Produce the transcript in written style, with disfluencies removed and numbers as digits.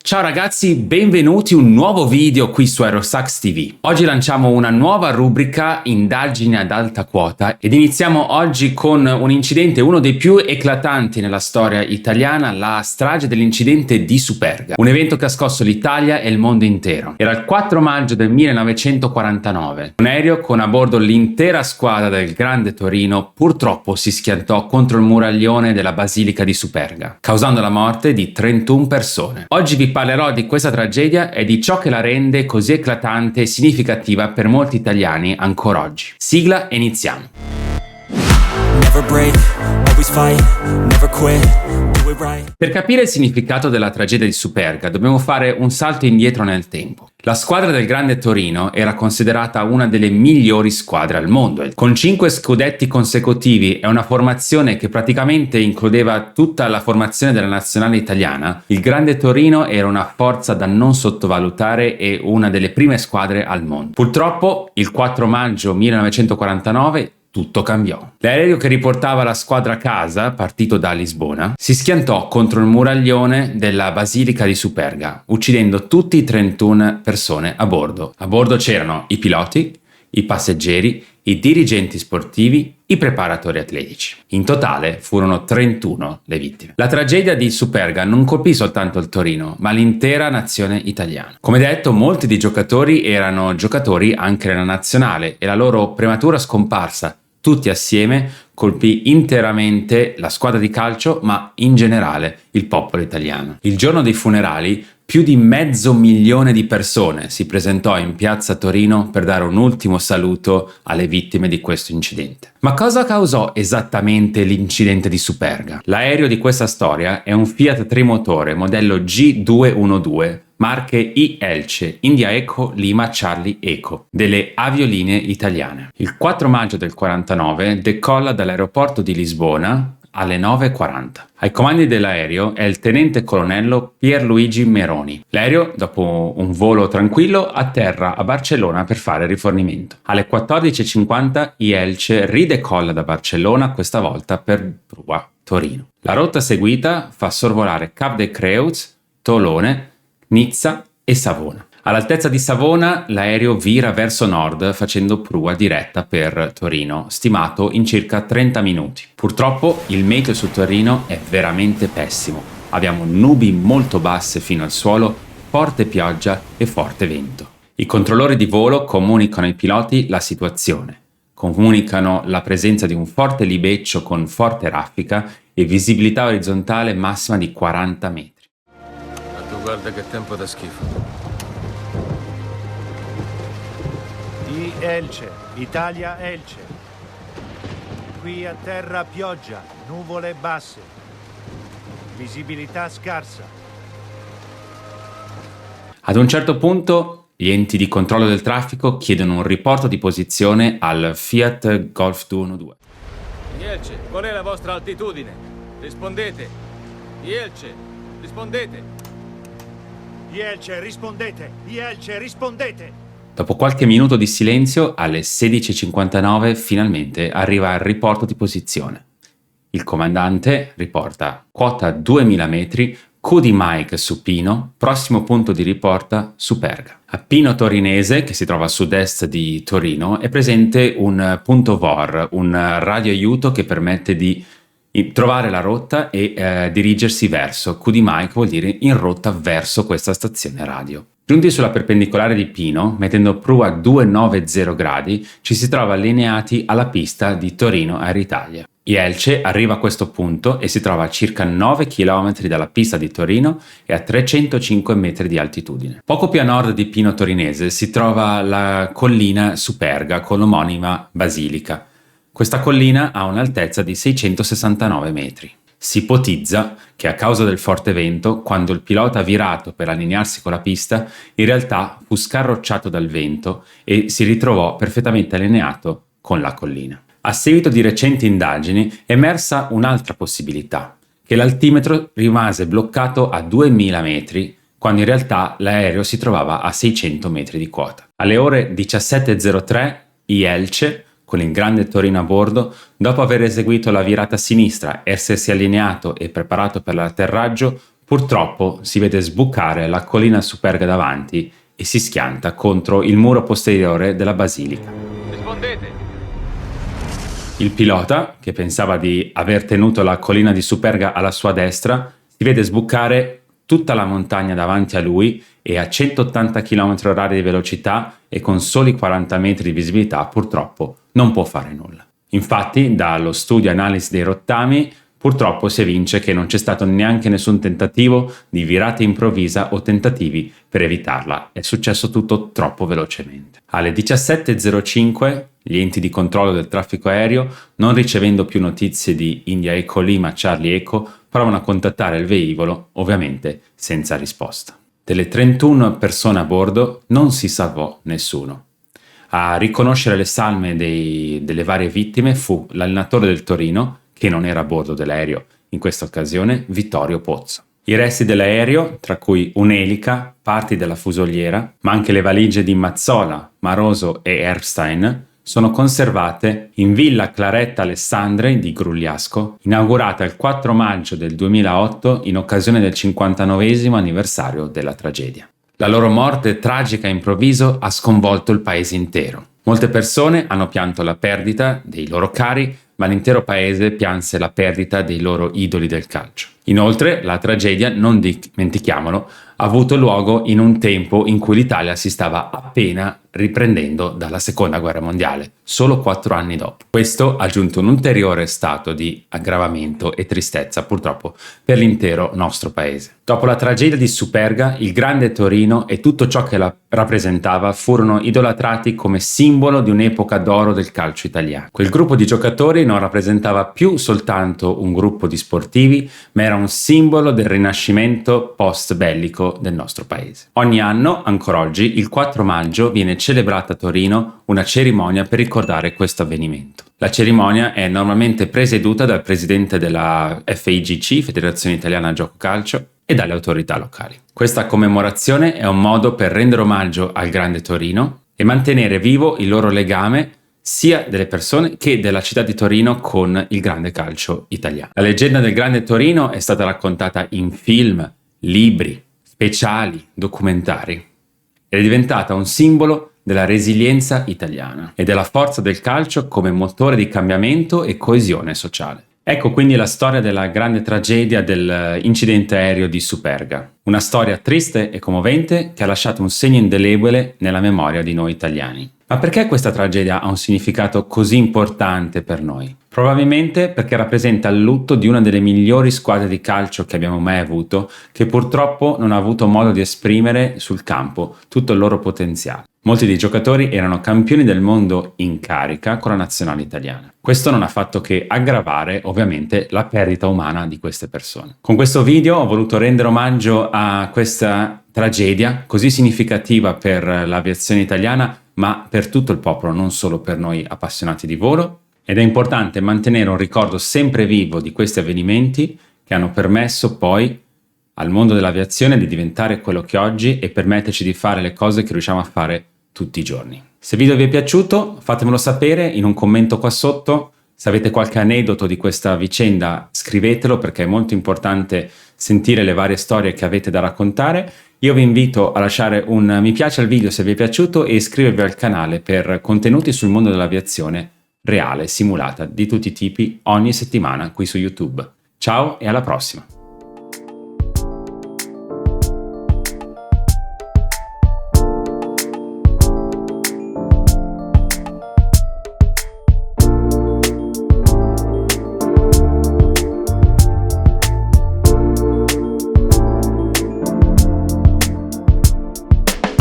Ciao ragazzi, benvenuti in un nuovo video qui su Aerosax TV. Oggi lanciamo una nuova rubrica Indagini ad alta quota ed iniziamo oggi con un incidente, uno dei più eclatanti nella storia italiana, la strage dell'incidente di Superga. Un evento che ha scosso l'Italia e il mondo intero. Era il 4 maggio del 1949. Un aereo con a bordo l'intera squadra del Grande Torino purtroppo si schiantò contro il muraglione della Basilica di Superga, causando la morte di 31 persone. Oggi vi parlerò di questa tragedia e di ciò che la rende così eclatante e significativa per molti italiani ancora oggi. Sigla e iniziamo. Per capire il significato della tragedia di Superga dobbiamo fare un salto indietro nel tempo. La squadra del Grande Torino era considerata una delle migliori squadre al mondo. Con 5 scudetti consecutivi e una formazione che praticamente includeva tutta la formazione della nazionale italiana, il Grande Torino era una forza da non sottovalutare e una delle prime squadre al mondo. Purtroppo, il 4 maggio 1949 tutto cambiò. L'aereo che riportava la squadra a casa, partito da Lisbona, si schiantò contro il muraglione della Basilica di Superga, uccidendo tutti i 31 persone a bordo. A bordo c'erano i piloti, i passeggeri, i dirigenti sportivi, i preparatori atletici. In totale furono 31 le vittime. La tragedia di Superga non colpì soltanto il Torino, ma l'intera nazione italiana. Come detto, molti dei giocatori erano giocatori anche nella nazionale e la loro prematura scomparsa tutti assieme colpì interamente la squadra di calcio, ma in generale il popolo italiano. Il giorno dei funerali, più di 500.000 di persone si presentò in piazza Torino per dare un ultimo saluto alle vittime di questo incidente. Ma cosa causò esattamente l'incidente di Superga? L'aereo di questa storia è un Fiat trimotore modello G212, marche I Elce, India Eco, Lima Charlie Eco, delle aviolinee italiane. Il 4 maggio del 49 decolla dall'aeroporto di Lisbona alle 9:40. Ai comandi dell'aereo è il tenente colonnello Pierluigi Meroni. L'aereo, dopo un volo tranquillo, atterra a Barcellona per fare rifornimento. Alle 14:50 I Elce ridecolla da Barcellona, questa volta per Prua, Torino. La rotta seguita fa sorvolare Cap de Creus, Tolone, Nizza e Savona. All'altezza di Savona l'aereo vira verso nord facendo prua diretta per Torino, stimato in circa 30 minuti. Purtroppo il meteo su Torino è veramente pessimo. Abbiamo nubi molto basse fino al suolo, forte pioggia e forte vento. I controllori di volo comunicano ai piloti la situazione. Comunicano la presenza di un forte libeccio con forte raffica e visibilità orizzontale massima di 40 metri. Guarda che tempo da schifo. Di Elce, Italia Elce. Qui a terra pioggia, nuvole basse. Visibilità scarsa. Ad un certo punto gli enti di controllo del traffico chiedono un riporto di posizione al Fiat Golf 212. Di Elce, qual è la vostra altitudine? Rispondete. Di Elce, rispondete. Elce, rispondete! Elce, rispondete! Dopo qualche minuto di silenzio, alle 16:59 finalmente arriva il riporto di posizione. Il comandante riporta quota 2000 metri, Q di Mike su Pino, prossimo punto di riporta Superga. A Pino Torinese, che si trova a sud-est di Torino, è presente un punto VOR, un radio aiuto che permette di trovare la rotta e dirigersi verso. Q di Mike vuol dire in rotta verso questa stazione radio. Giunti sulla perpendicolare di Pino, mettendo prua a 290 gradi, ci si trova allineati alla pista di Torino Air Italia. Elce arriva a questo punto e si trova a circa 9 km dalla pista di Torino e a 305 metri di altitudine. Poco più a nord di Pino Torinese si trova la collina Superga con l'omonima basilica. Questa collina ha un'altezza di 669 metri. Si ipotizza che a causa del forte vento, quando il pilota ha virato per allinearsi con la pista, in realtà fu scarrocciato dal vento e si ritrovò perfettamente allineato con la collina. A seguito di recenti indagini è emersa un'altra possibilità, che l'altimetro rimase bloccato a 2000 metri, quando in realtà l'aereo si trovava a 600 metri di quota. Alle ore 17:03 Elce, con il Grande Torino a bordo, dopo aver eseguito la virata a sinistra, essersi allineato e preparato per l'atterraggio, Purtroppo si vede sbucare la collina Superga davanti e si schianta contro il muro posteriore della basilica. Rispondete! Il pilota, che pensava di aver tenuto la collina di Superga alla sua destra, si vede sbucare tutta la montagna davanti a lui e a 180 km/h di velocità e con soli 40 metri di visibilità purtroppo non può fare nulla. Infatti, dallo studio analisi dei rottami, purtroppo si evince che non c'è stato neanche nessun tentativo di virata improvvisa o tentativi per evitarla. È successo tutto troppo velocemente. Alle 17:05 gli enti di controllo del traffico aereo, non ricevendo più notizie di India Echo Lima Charlie Echo, provano a contattare il velivolo, ovviamente senza risposta. Delle 31 persone a bordo non si salvò nessuno. A riconoscere le salme delle varie vittime fu l'allenatore del Torino, che non era a bordo dell'aereo in questa occasione, Vittorio Pozzo. I resti dell'aereo, tra cui un'elica, parti della fusoliera, ma anche le valigie di Mazzola, Maroso e Erstein, sono conservate in Villa Claretta Alessandre di Grugliasco, inaugurata il 4 maggio del 2008 in occasione del 59° anniversario della tragedia. La loro morte tragica e improvviso ha sconvolto il paese intero. Molte persone hanno pianto la perdita dei loro cari, ma l'intero paese pianse la perdita dei loro idoli del calcio. Inoltre, la tragedia, non dimentichiamolo, ha avuto luogo in un tempo in cui l'Italia si stava appena riprendendo dalla Seconda Guerra Mondiale, solo 4 anni dopo. Questo ha aggiunto un ulteriore stato di aggravamento e tristezza, purtroppo, per l'intero nostro paese. Dopo la tragedia di Superga, il Grande Torino e tutto ciò che la rappresentava furono idolatrati come simbolo di un'epoca d'oro del calcio italiano. Quel gruppo di giocatori non rappresentava più soltanto un gruppo di sportivi, ma era un simbolo del rinascimento post-bellico del nostro paese. Ogni anno, ancora oggi, il 4 maggio viene celebrata a Torino una cerimonia per ricordare questo avvenimento. La cerimonia è normalmente presieduta dal presidente della FIGC, Federazione Italiana Gioco Calcio, e dalle autorità locali. Questa commemorazione è un modo per rendere omaggio al Grande Torino e mantenere vivo il loro legame sia delle persone che della città di Torino con il grande calcio italiano. La leggenda del Grande Torino è stata raccontata in film, libri, speciali, documentari ed è diventata un simbolo della resilienza italiana e della forza del calcio come motore di cambiamento e coesione sociale. Ecco quindi la storia della grande tragedia dell'incidente aereo di Superga. Una storia triste e commovente che ha lasciato un segno indelebile nella memoria di noi italiani. Ma perché questa tragedia ha un significato così importante per noi? Probabilmente perché rappresenta il lutto di una delle migliori squadre di calcio che abbiamo mai avuto, che purtroppo non ha avuto modo di esprimere sul campo tutto il loro potenziale. Molti dei giocatori erano campioni del mondo in carica con la nazionale italiana. Questo non ha fatto che aggravare ovviamente la perdita umana di queste persone. Con questo video ho voluto rendere omaggio a questa tragedia così significativa per l'aviazione italiana, ma per tutto il popolo, non solo per noi appassionati di volo. Ed è importante mantenere un ricordo sempre vivo di questi avvenimenti che hanno permesso poi al mondo dell'aviazione di diventare quello che oggi e permetterci di fare le cose che riusciamo a fare tutti i giorni. Se il video vi è piaciuto, fatemelo sapere in un commento qua sotto. Se avete qualche aneddoto di questa vicenda, scrivetelo perché è molto importante sentire le varie storie che avete da raccontare. Io vi invito a lasciare un mi piace al video se vi è piaciuto e iscrivervi al canale per contenuti sul mondo dell'aviazione reale, simulata, di tutti i tipi, ogni settimana qui su YouTube. Ciao e alla prossima!